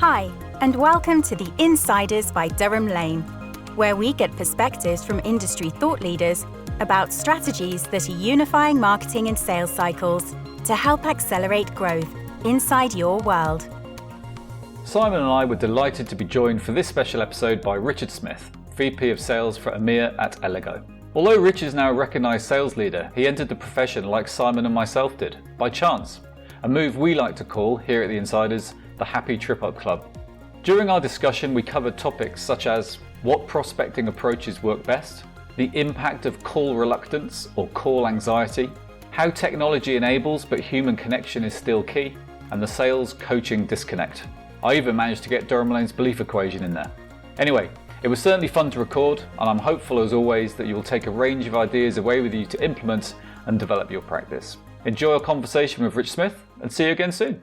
Hi, and welcome to the Insiders by Durham Lane, where we get perspectives from industry thought leaders about strategies that are unifying marketing and sales cycles to help accelerate growth inside your world. Simon and I were delighted to be joined for this special episode by Richard Smith, VP of Sales for EMEA at Allego. Although Rich is now a recognised sales leader, he entered the profession like Simon and myself did, by chance, a move we like to call, here at the Insiders, the Happy Trip Up Club. During our discussion, we covered topics such as what prospecting approaches work best, the impact of call reluctance or call anxiety, how technology enables but human connection is still key, and the sales coaching disconnect. I even managed to get Durham Lane's belief equation in there. Anyway, it was certainly fun to record, and I'm hopeful as always that you will take a range of ideas away with you to implement and develop your practice. Enjoy our conversation with Rich Smith, and see you again soon.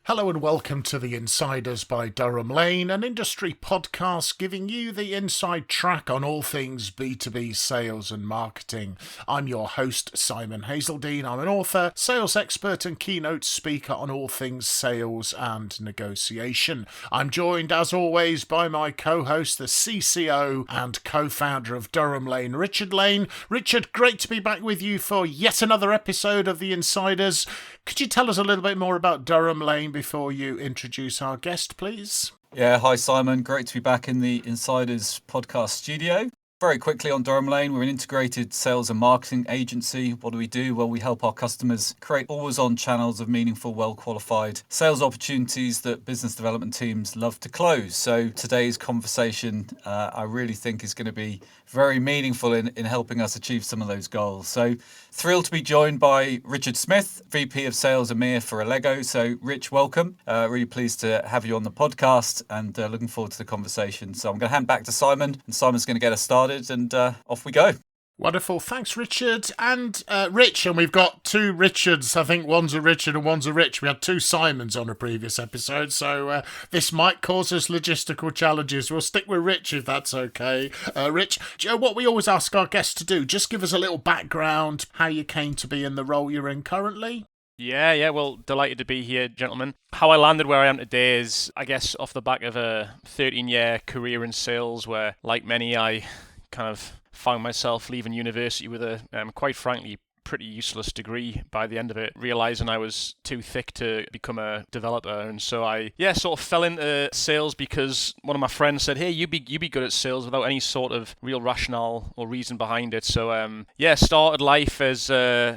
Hello and welcome to the Insiders by Durham Lane, an industry podcast giving you the inside track on all things B2B sales and marketing. I'm your host, Simon Hazeldine. I'm an author, sales expert and keynote speaker on all things sales and negotiation. I'm joined, as always, by my co-host, the CCO and co-founder of Durham Lane, Richard Lane. Richard, great to be back with you for yet another episode of the Insiders. Could you tell us a little bit more about Durham Lane before you introduce our guest, please? Yeah, hi Simon. Great to be back in the Insiders podcast studio. Very quickly on Durham Lane, we're an integrated sales and marketing agency. What do? Well, we help our customers create always-on channels of meaningful, well-qualified sales opportunities that business development teams love to close. So today's conversation, I really think is going to be very meaningful in helping us achieve some of those goals. So thrilled to be joined by Richard Smith, VP of Sales EMEA for Allego. So Rich, welcome. Really pleased to have you on the podcast and looking forward to the conversation. So I'm going to hand back to Simon, and Simon's going to get us started. And off we go. Wonderful. Thanks, Richard. And Rich, and we've got two Richards. I think one's a Richard and one's a Rich. We had two Simons on a previous episode, so this might cause us logistical challenges. We'll stick with Rich if that's okay. Rich, what we always ask our guests to do, just give us a little background, how you came to be in the role you're in currently. Yeah, well, delighted to be here, gentlemen. How I landed where I am today is, I guess, off the back of a 13-year career in sales where, like many, I kind of found myself leaving university with a, quite frankly, pretty useless degree by the end of it, realizing I was too thick to become a developer. And so I sort of fell into sales because one of my friends said, hey, you be good at sales, without any sort of real rationale or reason behind it. So started life as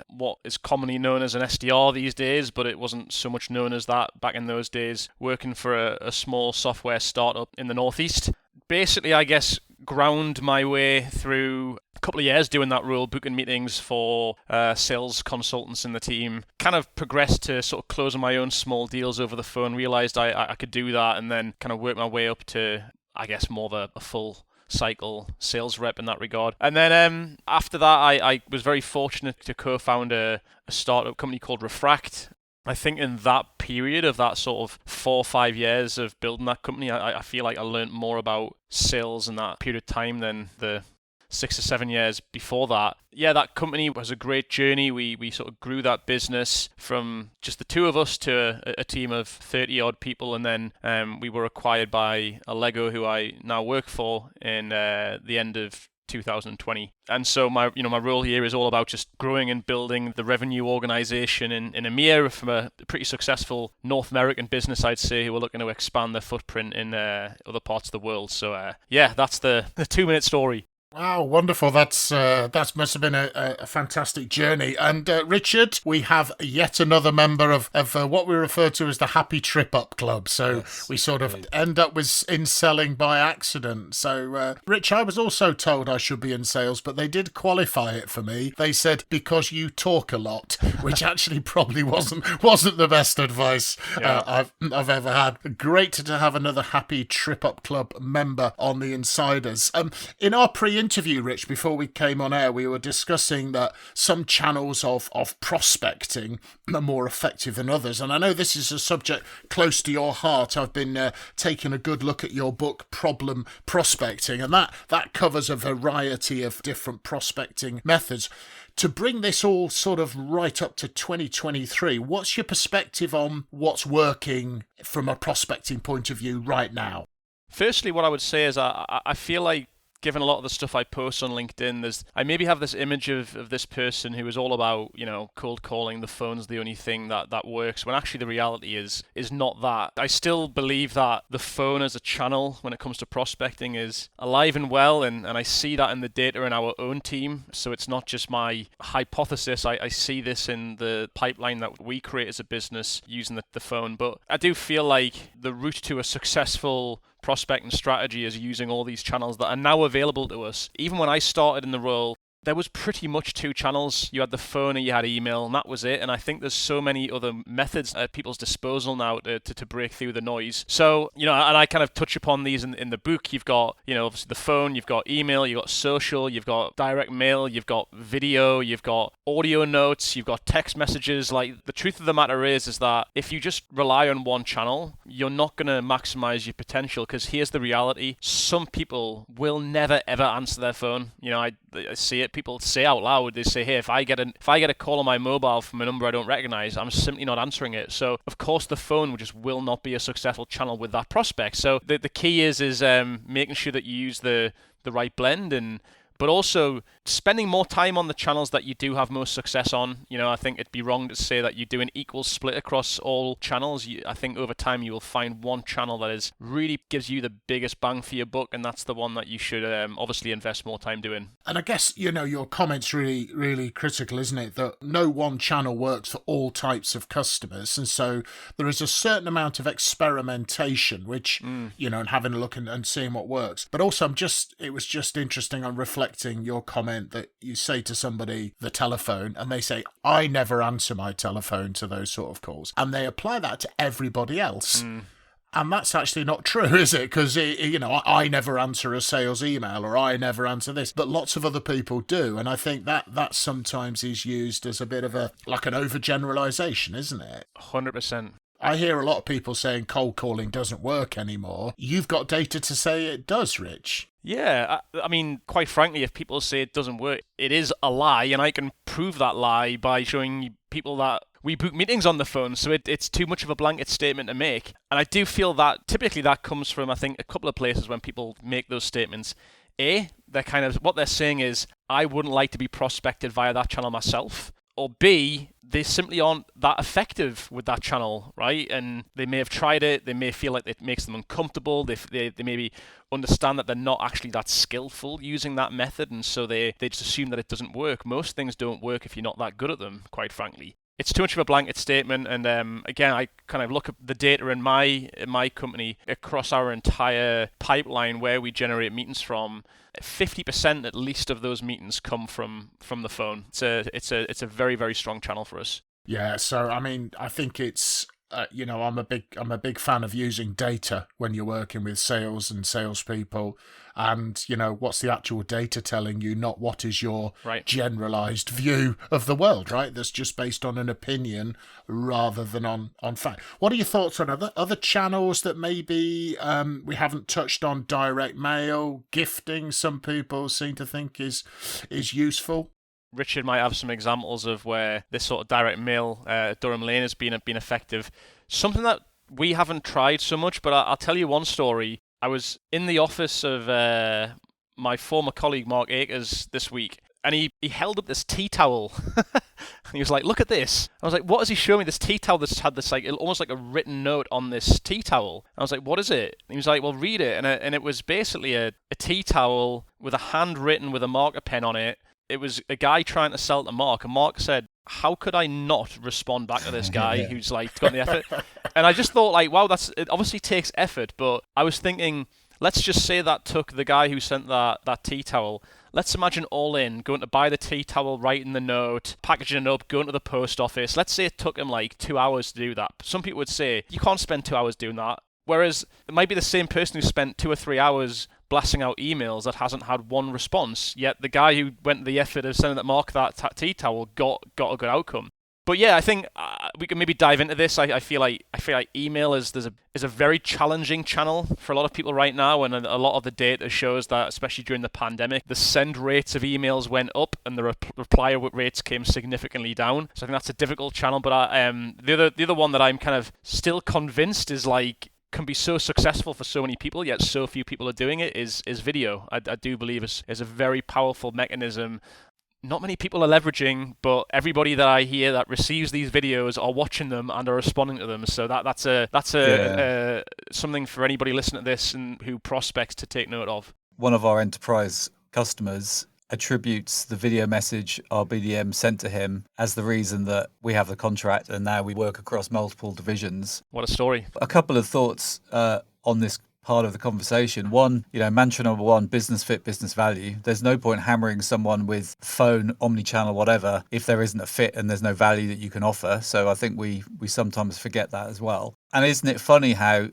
what is commonly known as an SDR these days, but it wasn't so much known as that back in those days, working for a small software startup in the Northeast. Basically, I guess, ground my way through a couple of years doing that role, booking meetings for sales consultants in the team. Kind of progressed to sort of closing my own small deals over the phone, realized I could do that, and then kind of worked my way up to, I guess, more of a full cycle sales rep in that regard. And then after that, I was very fortunate to co-found a startup company called Refract. I think in that period of that sort of 4 or 5 years of building that company, I feel like I learned more about sales in that period of time than the 6 or 7 years before that. Yeah, that company was a great journey. We sort of grew that business from just the two of us to a team of 30 odd people, and then we were acquired by Allego, who I now work for, in the end of 2020. And so my role here is all about just growing and building the revenue organization in EMEA from a pretty successful North American business, I'd say, who are looking to expand their footprint in other parts of the world. So that's the 2-minute story. Wow, wonderful. That must have been a fantastic journey. And Richard, we have yet another member of what we refer to as the Happy Trip Up Club. So yes, we sort of end up in selling by accident. So Rich, I was also told I should be in sales, but they did qualify it for me. They said, because you talk a lot, which actually probably wasn't the best advice I've ever had. Great to have another Happy Trip Up Club member on the Insiders. In our pre interview, Rich, before we came on air, we were discussing that some channels of prospecting are more effective than others. And I know this is a subject close to your heart. I've been taking a good look at your book, Problem Prospecting, and that covers a variety of different prospecting methods. To bring this all sort of right up to 2023, what's your perspective on what's working from a prospecting point of view right now? Firstly, what I would say is I feel like, given a lot of the stuff I post on LinkedIn, I maybe have this image of this person who is all about, cold calling, the phone's the only thing that works, when actually the reality is not that. I still believe that the phone as a channel when it comes to prospecting is alive and well, and I see that in the data in our own team. So it's not just my hypothesis. I see this in the pipeline that we create as a business using the phone. But I do feel like the route to a successful prospecting strategy is using all these channels that are now available to us. Even when I started in the role, there was pretty much two channels. You had the phone and you had email, and that was it. And I think there's so many other methods at people's disposal now to break through the noise. So, and I kind of touch upon these in the book. You've got, obviously the phone, you've got email, you've got social, you've got direct mail, you've got video, you've got audio notes, you've got text messages. Like, the truth of the matter is that if you just rely on one channel, you're not going to maximize your potential, because here's the reality. Some people will never, ever answer their phone. I see it. People say out loud, they say, hey, if I get a call on my mobile from a number I don't recognize, I'm simply not answering it. So of course the phone just will not be a successful channel with that prospect. So the key is making sure that you use the right blend, but also spending more time on the channels that you do have most success on. I think it'd be wrong to say that you do an equal split across all channels. I think over time you will find one channel that really gives you the biggest bang for your buck, and that's the one that you should obviously invest more time doing. And I guess, your comment's really, really critical, isn't it? That no one channel works for all types of customers. And so there is a certain amount of experimentation, which, and having a look and seeing what works. But also it was just interesting on reflecting your comment that you say to somebody the telephone, and they say, I never answer my telephone to those sort of calls. And they apply that to everybody else. And that's actually not true, is it? Because, I never answer a sales email, or I never answer this, but lots of other people do. And I think that sometimes is used as a bit of an overgeneralization, isn't it? 100%. I hear a lot of people saying cold calling doesn't work anymore. You've got data to say it does, Rich. Yeah, I mean, quite frankly, if people say it doesn't work, it is a lie, and I can prove that lie by showing people that we book meetings on the phone, so it's too much of a blanket statement to make. And I do feel that typically that comes from, I think, a couple of places when people make those statements. What they're saying is, I wouldn't like to be prospected via that channel myself. Or B, they simply aren't that effective with that channel, right? And they may have tried it, they may feel like it makes them uncomfortable, they maybe understand that they're not actually that skillful using that method, and so they just assume that it doesn't work. Most things don't work if you're not that good at them, quite frankly. It's too much of a blanket statement, and again, I kind of look at the data in my company across our entire pipeline where we generate meetings from. 50% at least of those meetings come from the phone. It's a very, very strong channel for us. Yeah, so I mean, I think it's I'm a big fan of using data when you're working with sales and salespeople. And, what's the actual data telling you, not what is your generalized view of the world, right? That's just based on an opinion rather than on fact. What are your thoughts on other channels that maybe we haven't touched on? Direct mail, gifting, some people seem to think is useful. Richard might have some examples of where this sort of direct mail Durham Lane has been effective. Something that we haven't tried so much, but I'll tell you one story. I was in the office of my former colleague Mark Akers this week, and he held up this tea towel. And he was like, look at this. I was like, what is he showing me? This tea towel that's had this almost like a written note on this tea towel. I was like, what is it? And he was like, well, read it. And it was basically a tea towel with a handwritten with a marker pen on it. It was a guy trying to sell to Mark, and Mark said, how could I not respond back to this guy who's got the effort? And I just thought, wow, it obviously takes effort, but I was thinking, let's just say that took the guy who sent that tea towel. Let's imagine all in, going to buy the tea towel, writing the note, packaging it up, going to the post office. Let's say it took him 2 hours to do that. Some people would say, you can't spend 2 hours doing that. Whereas it might be the same person who spent 2 or 3 hours blasting out emails that hasn't had one response, yet the guy who went to the effort of sending that Mark that tea towel got a good outcome. But yeah, I think we can maybe dive into this. I feel like email is a very challenging channel for a lot of people right now, and a lot of the data shows that, especially during the pandemic, the send rates of emails went up and the reply rates came significantly down. So I think that's a difficult channel. But the other one that I'm kind of still convinced is can be so successful for so many people, yet so few people are doing it, is video. I do believe is a very powerful mechanism. Not many people are leveraging, but everybody that I hear that receives these videos are watching them and are responding to them. So that's something for anybody listening to this and who prospects to take note of. One of our enterprise customers attributes the video message our BDM sent to him as the reason that we have the contract and now we work across multiple divisions. What a story. A couple of thoughts on this part of the conversation. One, mantra number one, business fit, business value. There's no point hammering someone with phone, omni-channel, whatever, if there isn't a fit and there's no value that you can offer. So I think we sometimes forget that as well. And isn't it funny how,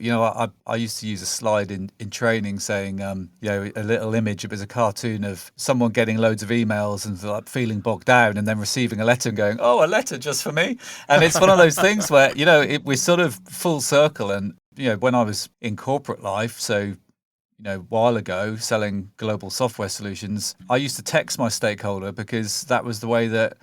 I used to use a slide in training saying, a little image, it was a cartoon of someone getting loads of emails and feeling bogged down and then receiving a letter and going, oh, a letter just for me. And it's one of those things where, we're sort of full circle. And when I was in corporate life, so, a while ago, selling global software solutions, I used to text my stakeholder because that was the way that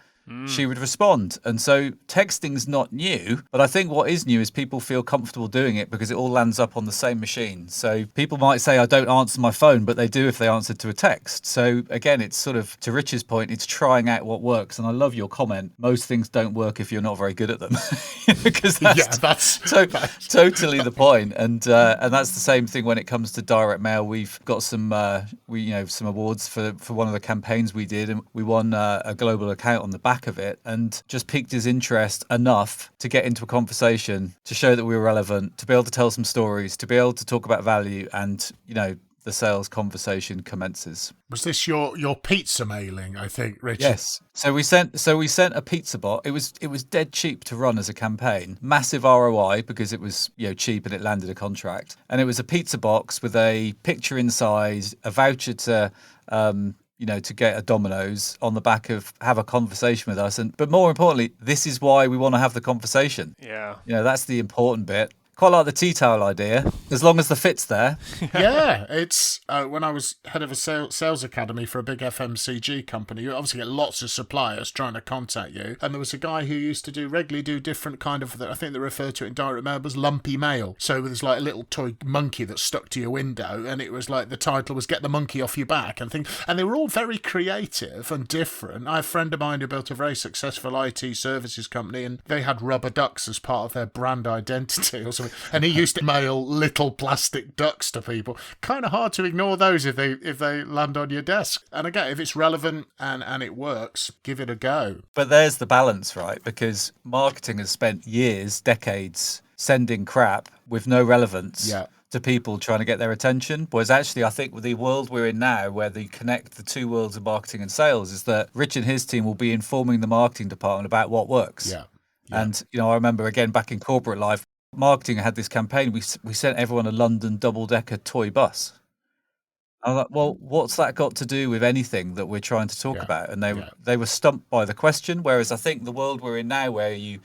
she would respond. And so texting's not new, but I think what is new is people feel comfortable doing it because it all lands up on the same machine. So people might say, I don't answer my phone, but they do if they answer to a text. So again, it's sort of, to Rich's point, it's trying out what works. And I love your comment. Most things don't work if you're not very good at them, because that's totally the point. And that's the same thing when it comes to direct mail. We've got some awards for one of the campaigns we did, and we won a global account on the back of it, and just piqued his interest enough to get into a conversation, to show that we were relevant, to be able to tell some stories, to be able to talk about value, and the sales conversation commences. Was this your pizza mailing, I think, Richard? Yes. So we sent a pizza bot. It was dead cheap to run as a campaign. Massive ROI because it was cheap and it landed a contract. And it was a pizza box with a picture inside, a voucher to to get a Domino's on the back of have a conversation with us. But more importantly, this is why we want to have the conversation. Yeah. That's the important bit. Quite like the tea towel idea, as long as the fit's there. Yeah, it's when I was head of a sales academy for a big FMCG company, you obviously get lots of suppliers trying to contact you. And there was a guy who used to regularly do different kind of, I think they refer to it in direct mail as lumpy mail. So there's like a little toy monkey that stuck to your window, and it was like the title was "Get the Monkey Off Your Back" and things. And they were all very creative and different. I have a friend of mine who built a very successful IT services company, and they had rubber ducks as part of their brand identity or something. And he used to mail little plastic ducks to people. Kind of hard to ignore those if they land on your desk. And again, if it's relevant and it works, give it a go. But there's the balance, right? Because marketing has spent years, decades, sending crap with no relevance to people trying to get their attention. Whereas actually, I think with the world we're in now, where they connect the two worlds of marketing and sales, is that Rich and his team will be informing the marketing department about what works. Yeah. And, I remember, again, back in corporate life, marketing had this campaign. We sent everyone a London double-decker toy bus. I was like, well, what's that got to do with anything that we're trying to talk about? And they were stumped by the question. Whereas I think the world we're in now, where you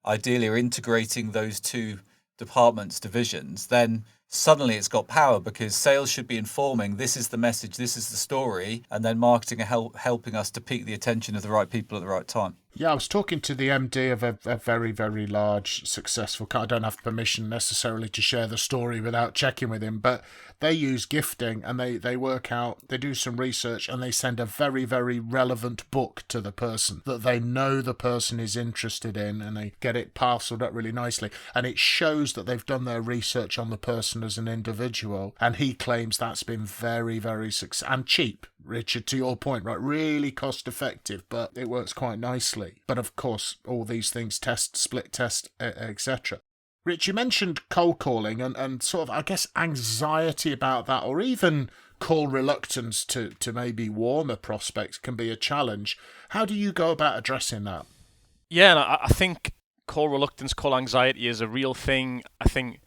ideally are integrating those two departments, divisions, then suddenly it's got power, because sales should be informing, this is the message, this is the story, and then marketing are helping us to pique the attention of the right people at the right time. Yeah, I was talking to the MD of a very, very large, successful I don't have permission necessarily to share the story without checking with him, but they use gifting, and they work out, they do some research, and they send a very, very relevant book to the person that they know the person is interested in, and they get it parceled up really nicely. And it shows that they've done their research on the person as an individual, and he claims that's been very, very successful and cheap. Richard, to your point, right, really cost effective, but it works quite nicely. But of course, all these things, test, split test, etc. Rich, you mentioned cold calling and sort of, I guess, anxiety about that, or even call reluctance to maybe warmer prospects can be a challenge. How do you go about addressing that? Yeah, and I think call reluctance, call anxiety is a real thing. I think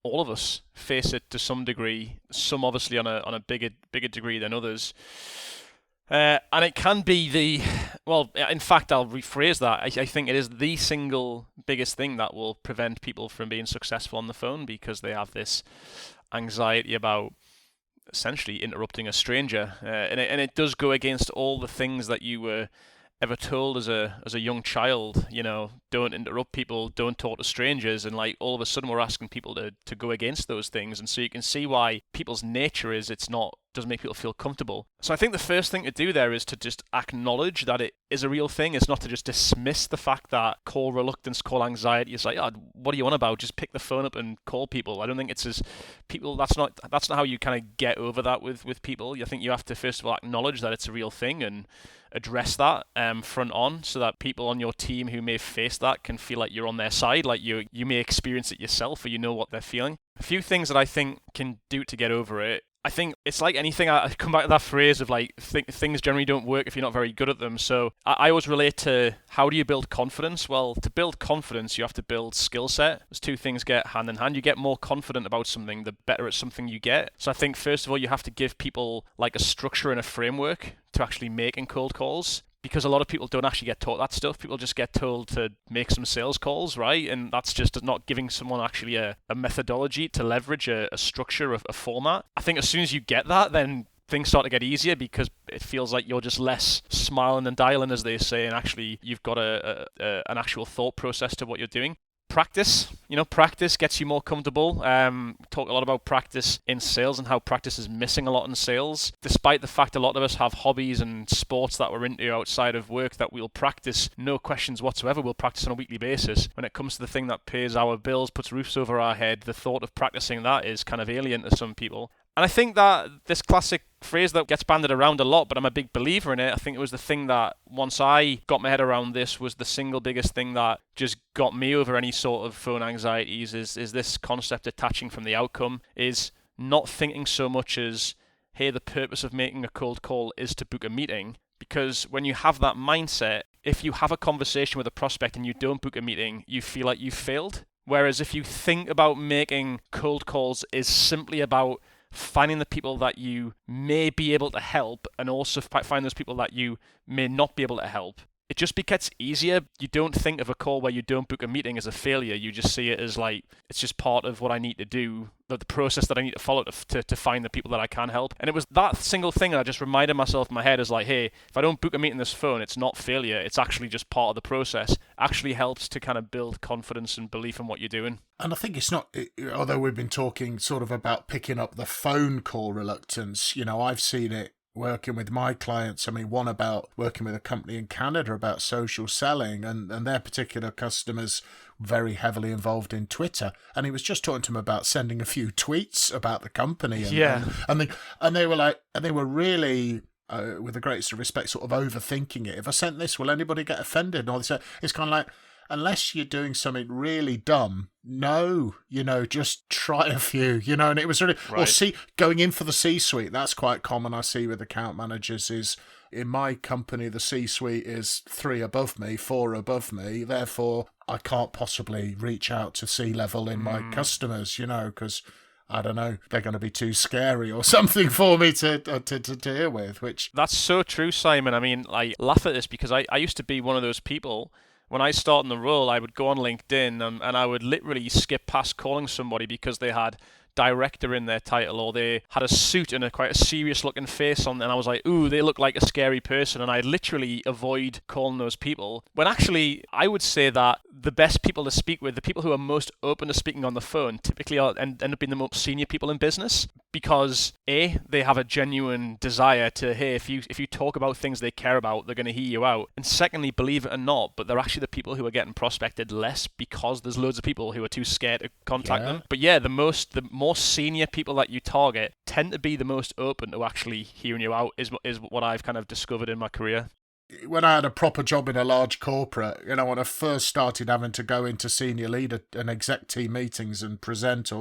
all of us face it to some degree, some obviously on a bigger degree than others. And it can be in fact, I'll rephrase that. I think it is the single biggest thing that will prevent people from being successful on the phone, because they have this anxiety about essentially interrupting a stranger. And it does go against all the things that you were ever told as a young child, don't interrupt people, don't talk to strangers, and like all of a sudden we're asking people to go against those things. And so you can see why people's nature is doesn't make people feel comfortable. So I think the first thing to do there is to just acknowledge that it is a real thing. It's not to just dismiss the fact that call reluctance, call anxiety is like, what do you want about? Just pick the phone up and call people. I don't think it's as people. That's not how you kind of get over that with people. I think you have to first of all acknowledge that it's a real thing and address that front on, so that people on your team who may face that can feel like you're on their side, like you may experience it yourself, or you know what they're feeling. A few things that I think can do to get over it. I think it's like anything. I come back to that phrase of like things generally don't work if you're not very good at them. So I always relate to, how do you build confidence? Well, to build confidence, you have to build skill set. Those two things get hand in hand. You get more confident about something, the better at something you get. So I think first of all, you have to give people like a structure and a framework to actually making cold calls. Because a lot of people don't actually get taught that stuff. People just get told to make some sales calls, right? And that's just not giving someone actually a methodology to leverage, a structure, a format. I think as soon as you get that, then things start to get easier, because it feels like you're just less smiling and dialing, as they say, and actually you've got an actual thought process to what you're doing. Practice, practice gets you more comfortable. Talk a lot about practice in sales and how practice is missing a lot in sales, despite the fact a lot of us have hobbies and sports that we're into outside of work that we'll practice, no questions whatsoever. We'll practice on a weekly basis. When it comes to the thing that pays our bills, puts roofs over our head, the thought of practicing that is kind of alien to some people. And I think that this classic phrase that gets banded around a lot, but I'm a big believer in it. I think it was the thing that, once I got my head around this, was the single biggest thing that just got me over any sort of phone anxieties, is this concept detaching from the outcome, is not thinking so much as, hey, the purpose of making a cold call is to book a meeting. Because when you have that mindset, if you have a conversation with a prospect and you don't book a meeting, you feel like you've failed. Whereas if you think about making cold calls is simply about finding the people that you may be able to help, and also find those people that you may not be able to help, it just gets easier. You don't think of a call where you don't book a meeting as a failure. You just see it as like, it's just part of what I need to do, the process that I need to follow to find the people that I can help. And it was that single thing that I just reminded myself in my head, is like, hey, if I don't book a meeting this phone, it's not failure. It's actually just part of the process. Actually helps to kind of build confidence and belief in what you're doing. And I think it's not, although we've been talking sort of about picking up the phone call reluctance, I've seen it working with my clients. I mean, one about working with a company in Canada about social selling, and their particular customers very heavily involved in Twitter, and he was just talking to them about sending a few tweets about the company, and they were really with the greatest of respect sort of overthinking it. If I sent this, will anybody get offended? And all this, it's kind of like, unless you're doing something really dumb, no, just try a few, and it was really, right. Or going in for the C-suite, that's quite common. I see with account managers is, in my company, the C-suite is 3 above me, 4 above me, therefore I can't possibly reach out to C-level in my customers, because I don't know, they're going to be too scary or something for me to deal with, which... That's so true, Simon. I mean, I laugh at this because I used to be one of those people. When I started in the role, I would go on LinkedIn and I would literally skip past calling somebody because they had director in their title, or they had a suit and quite a serious looking face on, and I was like, ooh, they look like a scary person, and I literally avoid calling those people. When actually, I would say that the best people to speak with, the people who are most open to speaking on the phone, typically end up being the most senior people in business, because A, they have a genuine desire to, hey, if you talk about things they care about, they're going to hear you out. And secondly, believe it or not, but they're actually the people who are getting prospected less, because there's loads of people who are too scared to contact them. But yeah, the more senior people that you target tend to be the most open to actually hearing you out, is what I've kind of discovered in my career. when I had a proper job in a large corporate, when I first started having to go into senior leader and exec team meetings and present,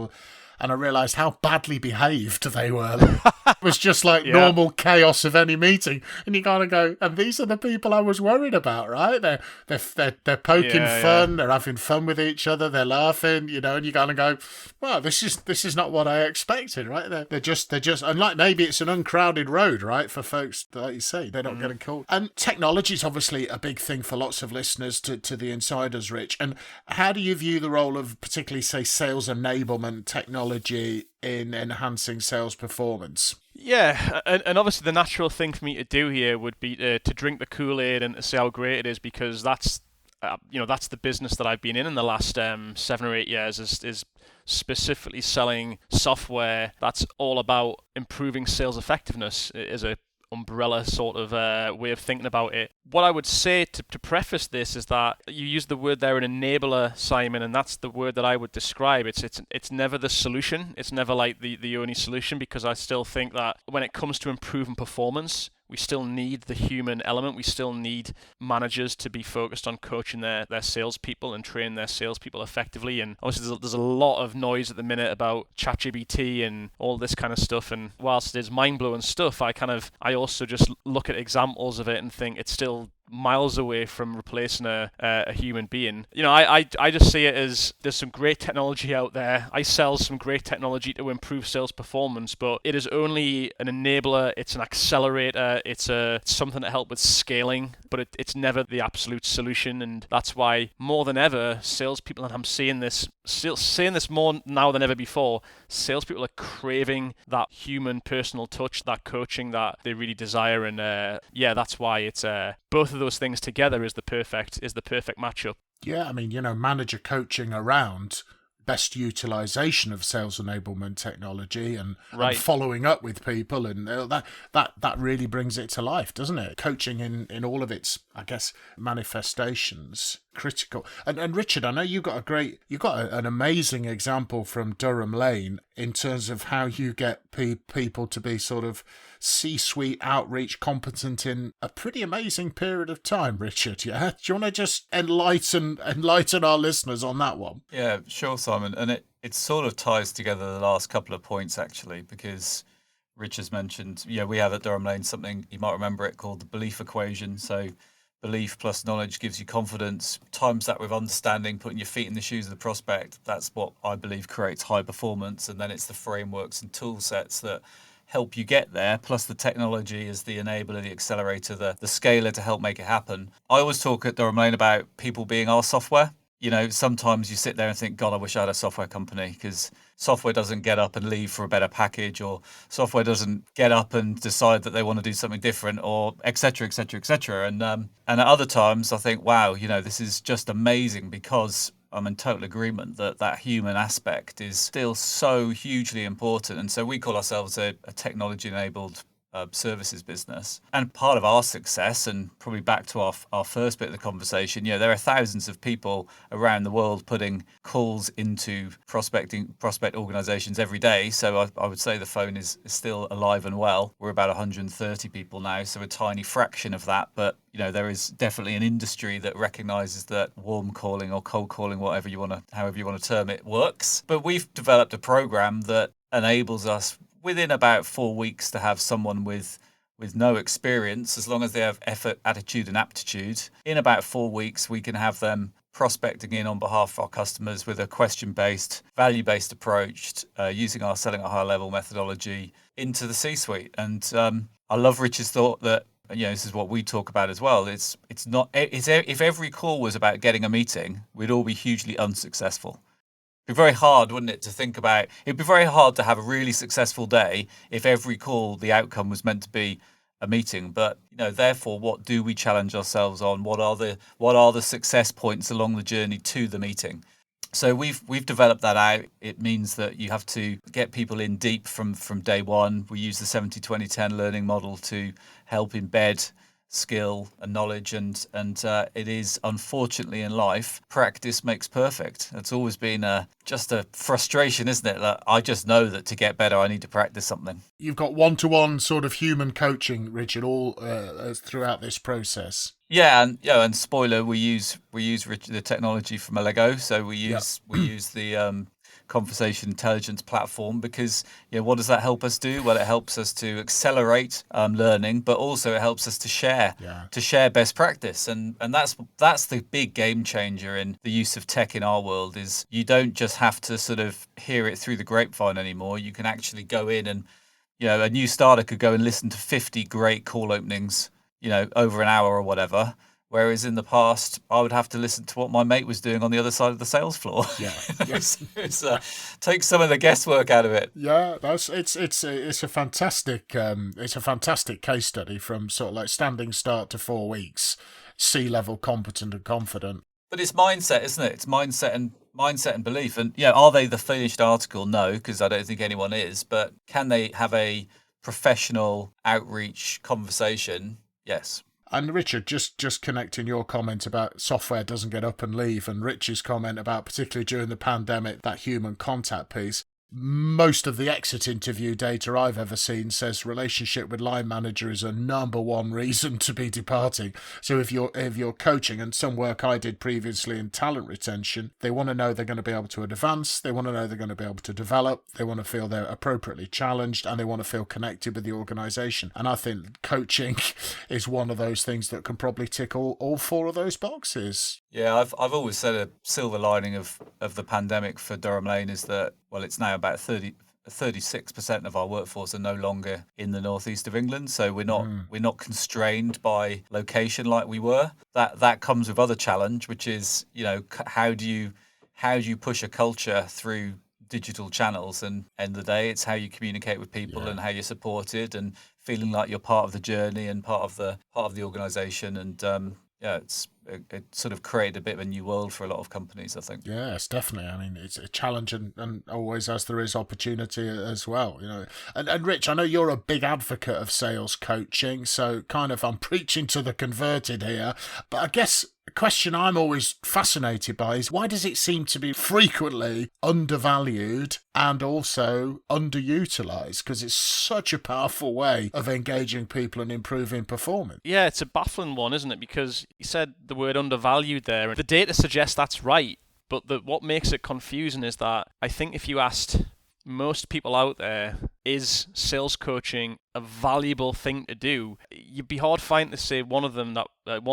and I realised how badly behaved they were. It was just like normal chaos of any meeting, and you kind of go, and these are the people I was worried about, right? They're poking fun, they're having fun with each other, they're laughing, and you kind of go, well, this is not what I expected, right? They're just, and like maybe it's an uncrowded road, right, for folks like you say, they're not getting caught. And technology is obviously a big thing for lots of listeners to the Insiders, Rich. And how do you view the role of particularly, say, sales enablement technology in enhancing sales performance? Yeah, and obviously the natural thing for me to do here would be to drink the Kool-Aid and to say how great it is, because that's that's the business that I've been in the last 7 or 8 years is specifically selling software that's all about improving sales effectiveness as a umbrella sort of way of thinking about it. What I would say to preface this is that you use the word there, an enabler, Simon, and that's the word that I would describe. It's never the solution. It's never like the only solution, because I still think that when it comes to improving performance, we still need the human element. We still need managers to be focused on coaching their salespeople and training their salespeople effectively. And obviously there's a lot of noise at the minute about ChatGPT and all this kind of stuff. And whilst it is mind-blowing stuff, I also just look at examples of it and think it's still miles away from replacing a human being. I just see it as there's some great technology out there. I sell some great technology to improve sales performance, but it is only an enabler. It's an accelerator. It's something to help with scaling, but it's never the absolute solution. And that's why more than ever, salespeople, and I'm seeing this more now than ever before, salespeople are craving that human personal touch, that coaching that they really desire. And that's why it's both of those things together is the perfect matchup. Yeah, I mean, manager coaching around best utilization of sales enablement technology and following up with people, and that really brings it to life, doesn't it? Coaching in all of its, I guess, manifestations, critical. And Richard, I know you got an amazing example from Durham Lane in terms of how you get people to be sort of C-suite outreach competent in a pretty amazing period of time, Richard. Yeah, do you want to just enlighten our listeners on that one? Yeah, sure, Simon. And it sort of ties together the last couple of points, actually, because Richard's mentioned, we have at Durham Lane something, you might remember it, called the belief equation. So belief plus knowledge gives you confidence. Times that with understanding, putting your feet in the shoes of the prospect. That's what I believe creates high performance. And then it's the frameworks and tool sets that help you get there, plus the technology is the enabler, the accelerator, the scaler to help make it happen. I always talk at Durham Lane about people being our software. Sometimes you sit there and think, God, I wish I had a software company, because software doesn't get up and leave for a better package, or software doesn't get up and decide that they want to do something different, or et cetera, et cetera, et cetera. And at other times I think, wow, this is just amazing, because I'm in total agreement that human aspect is still so hugely important. And so we call ourselves a technology-enabled services business. And part of our success, and probably back to our first bit of the conversation, there are thousands of people around the world putting calls into prospect organizations every day. So I would say the phone is still alive and well. We're about 130 people now, so a tiny fraction of that. But there is definitely an industry that recognizes that warm calling or cold calling, however you want to term it, works. But we've developed a program that enables us within about 4 weeks to have someone with no experience, as long as they have effort, attitude and aptitude. In about 4 weeks, we can have them prospecting in on behalf of our customers with a question-based, value-based approach, using our selling at higher level methodology into the C-suite. And I love Rich's thought that, this is what we talk about as well. It's if every call was about getting a meeting, we'd all be hugely unsuccessful. It'd be very hard, wouldn't it, to think about? It'd be very hard to have a really successful day if every call, the outcome was meant to be a meeting. But therefore, what do we challenge ourselves on? What are the success points along the journey to the meeting? So we've developed that out. It means that you have to get people in deep from day one. We use the 70-20-10 learning model to help embed skill and knowledge, and it is, unfortunately, in life, practice makes perfect. It's always been just a frustration, isn't it? That I just know that to get better I need to practice something. You've got one-to-one sort of human coaching, Richard, all throughout this process. Yeah, and spoiler, we use the technology from Allego, so we use the conversation intelligence platform, because what does that help us do? Well, it helps us to accelerate learning, but also it helps us to share best practice, and that's the big game changer in the use of tech in our world. Is you don't just have to sort of hear it through the grapevine anymore. You can actually go in and a new starter could go and listen to 50 great call openings over an hour or whatever. Whereas in the past, I would have to listen to what my mate was doing on the other side of the sales floor. Yeah, yes, takes some of the guesswork out of it. Yeah, it's a fantastic case study from sort of like standing start to 4 weeks, C-level competent and confident. But it's mindset, isn't it? It's mindset and belief. And are they the finished article? No, because I don't think anyone is. But can they have a professional outreach conversation? Yes. And Richard, just connecting your comment about software doesn't get up and leave, and Rich's comment about particularly during the pandemic, that human contact piece. Most of the exit interview data I've ever seen says relationship with line manager is a number one reason to be departing. So if you're coaching, and some work I did previously in talent retention, they want to know they're going to be able to advance, they want to know they're going to be able to develop, they want to feel they're appropriately challenged, and they want to feel connected with the organisation. And I think coaching is one of those things that can probably tick all 4 of those boxes. Yeah, I've always said a silver lining of the pandemic for Durham Lane is that, well, it's now about 36% of our workforce are no longer in the northeast of England, so we're not constrained by location like we were. That comes with other challenge, which is how do you push a culture through digital channels, and end of the day, it's how you communicate with people and how you're supported and feeling like you're part of the journey and part of the organisation, and it sort of created a bit of a new world for a lot of companies, I think. Yes, definitely. I mean, it's a challenge, and always, as there is, opportunity as well. And Rich, I know you're a big advocate of sales coaching, so kind of I'm preaching to the converted here, but I guess a question I'm always fascinated by is, why does it seem to be frequently undervalued and also underutilized? Because it's such a powerful way of engaging people and improving performance. Yeah, it's a baffling one, isn't it? Because you said the word undervalued there, and the data suggests that's right. But what makes it confusing is that I think if you asked most people out there, is sales coaching a valuable thing to do, you'd be hard finding to say one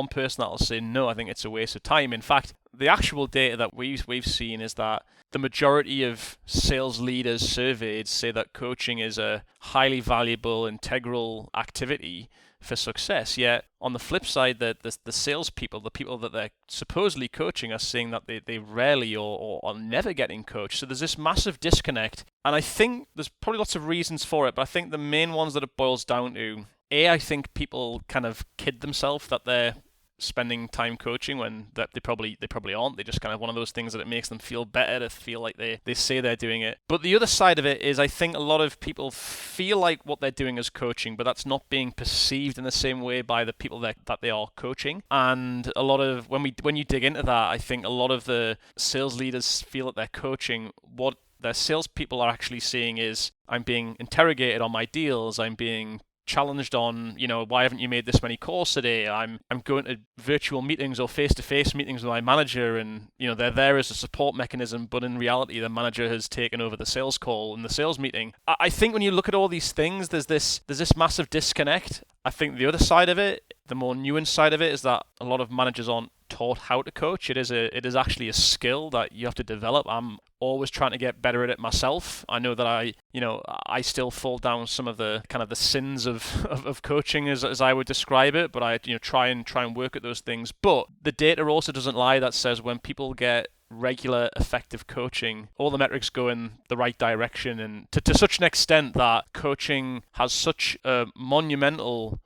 person that'll say no, I think it's a waste of time. In fact, the actual data that we've seen is that the majority of sales leaders surveyed say that coaching is a highly valuable, integral activity for success. Yet on the flip side, the salespeople, the people that they're supposedly coaching, are saying that they rarely or are never getting coached. So there's this massive disconnect, and I think there's probably lots of reasons for it, but I think the main ones that it boils down to, I think people kind of kid themselves that they're spending time coaching when they probably aren't. They just kind of one of those things that it makes them feel better to feel like they say they're doing it. But the other side of it is, I think a lot of people feel like what they're doing is coaching, but that's not being perceived in the same way by the people that they are coaching. And a lot of when you dig into that, I think a lot of the sales leaders feel that they're coaching. What their salespeople are actually seeing is, I'm being interrogated on my deals, I'm being challenged on, why haven't you made this many calls today? I'm going to virtual meetings or face-to-face meetings with my manager, and they're there as a support mechanism, but in reality the manager has taken over the sales call in the sales meeting. I think when you look at all these things, there's this massive disconnect. I think the other side of it, the more nuanced side of it, is that a lot of managers aren't taught how to coach. It is actually a skill that you have to develop. I'm always trying to get better at it myself. I know that I still fall down some of the kind of the sins of coaching as I would describe it, but I try and work at those things. But the data also doesn't lie, that says when people get regular effective coaching, all the metrics go in the right direction, and to such an extent that coaching has such a monumental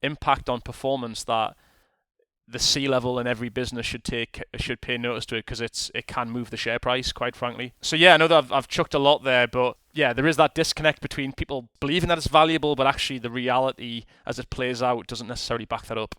impact on performance that the C-level in every business should pay notice to it, because it can move the share price, quite frankly. So yeah, I know that I've chucked a lot there, but yeah, there is that disconnect between people believing that it's valuable, but actually the reality as it plays out doesn't necessarily back that up.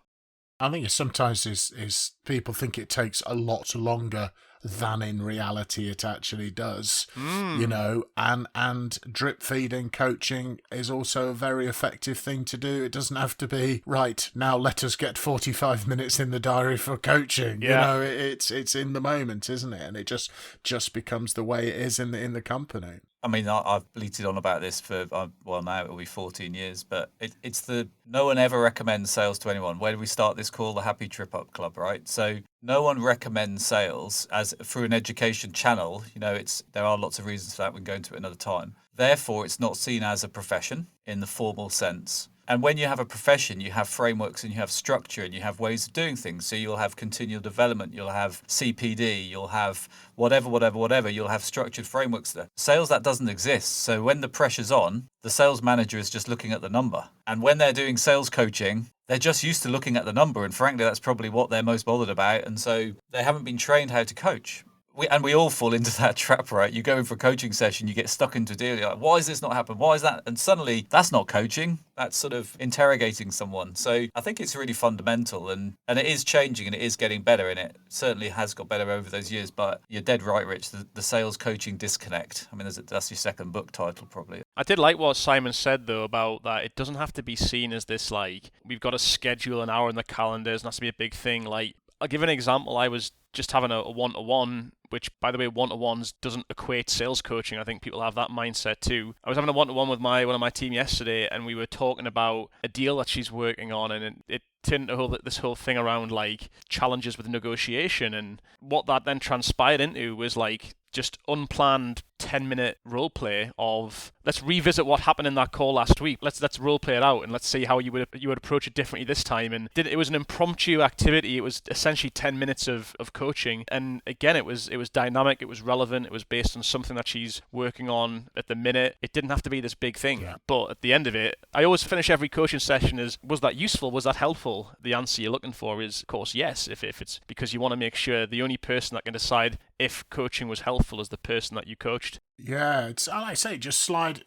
I think it sometimes is people think it takes a lot longer than in reality it actually does, and drip feeding coaching is also a very effective thing to do. It doesn't have to be, right, now let us get 45 minutes in the diary for coaching. Yeah. It's in the moment, isn't it? And it just becomes the way it is in the company. I mean, I've bleated on about this for, now it'll be 14 years, but it's no one ever recommends sales to anyone. Where do we start this call? The Happy Trip Up Club, right? So no one recommends sales as through an education channel. There are lots of reasons for that. We can go into it another time. Therefore, it's not seen as a profession in the formal sense. And when you have a profession, you have frameworks and you have structure and you have ways of doing things. So you'll have continual development, you'll have CPD, you'll have whatever, you'll have structured frameworks there. Sales, that doesn't exist. So when the pressure's on, the sales manager is just looking at the number. And when they're doing sales coaching, they're just used to looking at the number. And frankly, that's probably what they're most bothered about. And so they haven't been trained how to coach. We all fall into that trap, right? You go in for a coaching session, you get stuck into a deal. You're like, why is this not happening? Why is that? And suddenly, that's not coaching. That's sort of interrogating someone. So I think it's really fundamental, and it is changing, and it is getting better, and it certainly has got better over those years. But you're dead right, Rich. The sales coaching disconnect. I mean, that's your second book title, probably. I did like what Simon said, though, about that it doesn't have to be seen as this, like, we've got to schedule an hour in the calendars, and that's to be a big thing. Like, I'll give an example. I was just having a one-to-one, which, by the way, one-to-ones doesn't equate sales coaching. I think people have that mindset too. I was having a one-to-one with one of my team yesterday, and we were talking about a deal that she's working on, and it turned into this whole thing around like challenges with negotiation, and what that then transpired into was like just unplanned 10-minute role play of, let's revisit what happened in that call last week. Let's role play it out, and let's see how you would approach it differently this time. And it was an impromptu activity. It was essentially 10 minutes of coaching, and again, it was dynamic, it was relevant, it was based on something that she's working on at the minute. It didn't have to be this big thing. Yeah. But at the end of it, I always finish every coaching session as, was that useful? Was that helpful? The answer you're looking for is, of course, yes, if it's because you want to make sure the only person that can decide if coaching was helpful is the person that you coached. Yeah, it's, like I say, just slide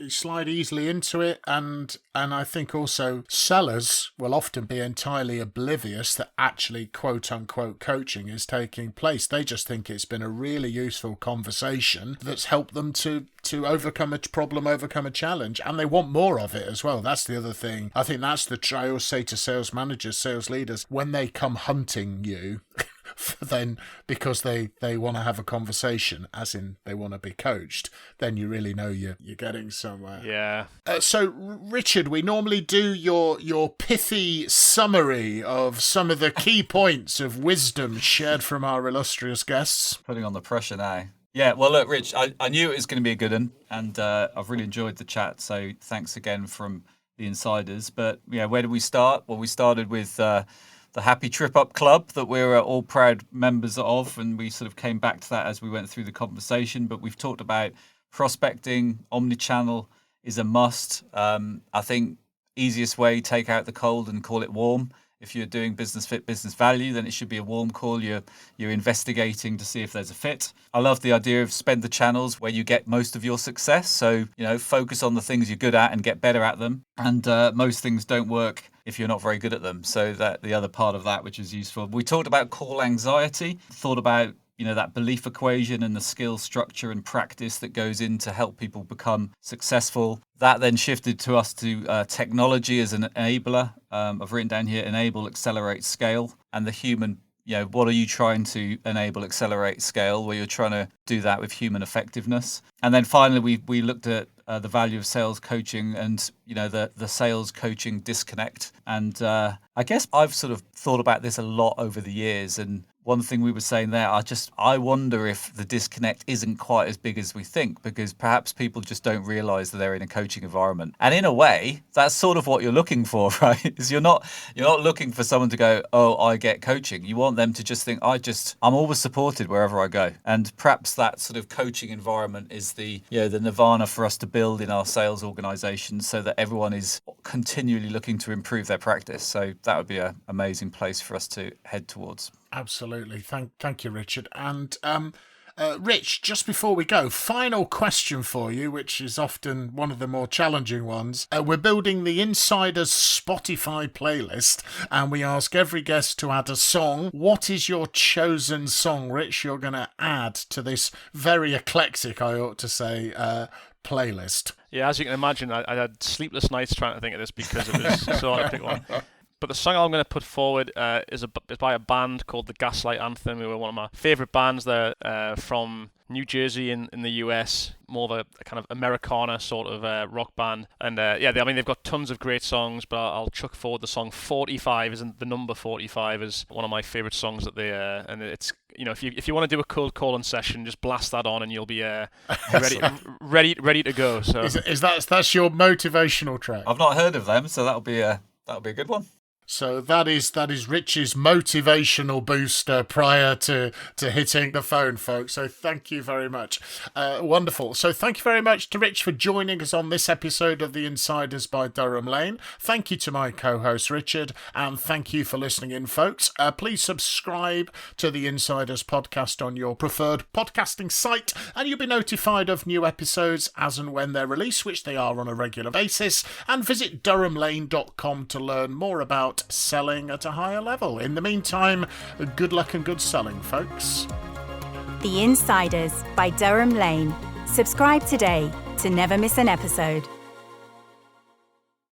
easily into it, and I think also sellers will often be entirely oblivious that actually quote unquote coaching is taking place. They just think it's been a really useful conversation that's helped them to overcome a problem, overcome a challenge, and they want more of it as well. That's the other thing. I think that's I always say to sales managers, sales leaders, when they come hunting you, then because they want to have a conversation, as in they want to be coached, then you really know you're getting somewhere. Yeah. So Richard, we normally do your pithy summary of some of the key points of wisdom shared from our illustrious guests. Putting on the pressure now. Yeah, well, look, Rich, I knew it was going to be a good one, and I've really enjoyed the chat. So thanks again from the insiders. But yeah, where did we start? Well, we started with the Happy Trip Up Club that we're all proud members of, and we sort of came back to that as we went through the conversation. But we've talked about prospecting, omnichannel is a must. I think easiest way, take out the cold and call it warm. If you're doing business fit, business value, then it should be a warm call. You're investigating to see if there's a fit. I love the idea of spend the channels where you get most of your success. So, focus on the things you're good at and get better at them. And most things don't work if you're not very good at them. So that the other part of that, which is useful. We talked about call anxiety, thought about that belief equation and the skill, structure and practice that goes in to help people become successful. That then shifted to us to technology as an enabler. I've written down here, enable, accelerate, scale. And the human, what are you trying to enable, accelerate, scale? Where you're trying to do that with human effectiveness. And then finally, we looked at the value of sales coaching and, the sales coaching disconnect. And I guess I've sort of thought about this a lot over the years. And one thing we were saying there, I wonder if the disconnect isn't quite as big as we think, because perhaps people just don't realize that they're in a coaching environment. And in a way, that's sort of what you're looking for, right? Is you're not looking for someone to go, oh, I get coaching. You want them to just think, I'm always supported wherever I go. And perhaps that sort of coaching environment is the nirvana for us to build in our sales organizations, so that everyone is continually looking to improve their practice. So that would be an amazing place for us to head towards. Absolutely. Thank you, Richard. And Rich, just before we go, final question for you, which is often one of the more challenging ones. We're building the Insiders Spotify playlist, and we ask every guest to add a song. What is your chosen song, Rich, you're going to add to this very eclectic, I ought to say, playlist? Yeah, as you can imagine, I had sleepless nights trying to think of this because it was so hard to pick one. But the song I'm going to put forward is by a band called the Gaslight Anthem, who are one of my favourite bands. They're from New Jersey in the US, more of a kind of Americana sort of rock band. And they've got tons of great songs, but I'll chuck forward the song 45, the number 45 is one of my favourite songs that they and it's, if you want to do a cold calling session, just blast that on and you'll be ready to go. So is that's your motivational track? I've not heard of them, so that'll be a good one. So that is Rich's motivational booster prior to hitting the phone, folks. So thank you very much. Wonderful. So thank you very much to Rich for joining us on this episode of the Insiders by Durham Lane. Thank you to my co-host Richard, and thank you for listening in, folks. Please subscribe to the Insiders podcast on your preferred podcasting site, and you'll be notified of new episodes as and when they're released, which they are on a regular basis. And visit durhamlane.com to learn more about selling at a higher level. In the meantime, good luck and good selling, folks. The Insiders by Durham Lane. Subscribe today to never miss an episode.